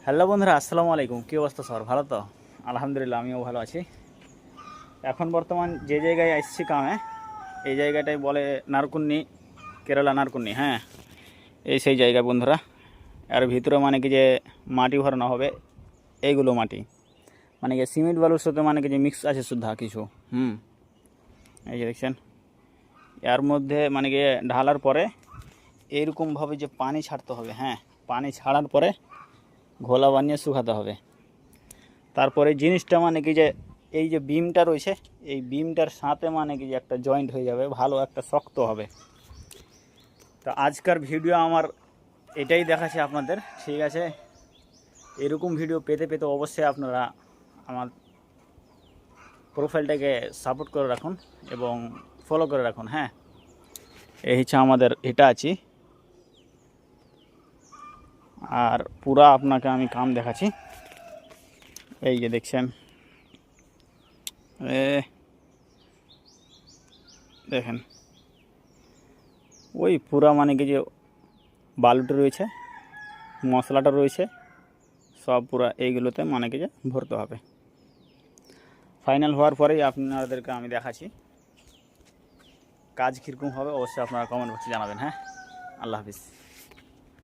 Hello বন্ধুরা, আসসালামু আলাইকুম। কী অবস্থা স্যার? ভালো তো? আলহামদুলিল্লাহ, আমিও ভালো আছি। এখন বর্তমান যে জায়গায় আসছি কামে, এই জায়গাটাই বলে নারকুন্নি, কেরালা নারকুন্নি। হ্যাঁ, এই সেই জায়গা বন্ধুরা। আর ভিতরে মানে কি যে মাটি ভরানো হবে, এইগুলো মাটি মানে কি সিমেন্ট বালুর সাথে মানে কি যে মিক্স আছে শুদ্ধা কিছু। এই যে দেখছেন, এর মধ্যে মানে কি ঢালার পরে এইরকমভাবে যে পানি ছাড়তে হবে। হ্যাঁ, পানি ছাড়ার পরে ঘোলা বানিয়ে শুকাতে হবে। তারপরে জিনিসটা মানে কি যে এই যে বিমটা রয়েছে, এই বিমটার সাথে মানে কি যে একটা জয়েন্ট হয়ে যাবে, ভালো একটা শক্ত হবে। তো আজকের ভিডিও আমার এটাই দেখাচ্ছে আপনাদের। ঠিক আছে, এরকম ভিডিও পেতে পেতে অবশ্যই আপনারা আমার প্রোফাইলটাকে সাপোর্ট করে রাখুন এবং ফলো করে রাখুন। হ্যাঁ, এই হচ্ছে আমাদের হিটাচি। আর পুরা আপনাকে আমি কাম দেখাচ্ছি। এই যে দেখছেন, দেখেন ওই পুরা মানে কি যে বালুটা রয়েছে, মশলাটা রয়েছে, সব পুরা এইগুলোতে মানে কি যে ভরতে হবে। ফাইনাল হওয়ার পরেই আপনাদেরকে আমি দেখাচ্ছি কাজ কীরকম হবে। অবশ্যই আপনারা কমেন্ট বক্সে জানাবেন। হ্যাঁ, আল্লাহ হাফিজ।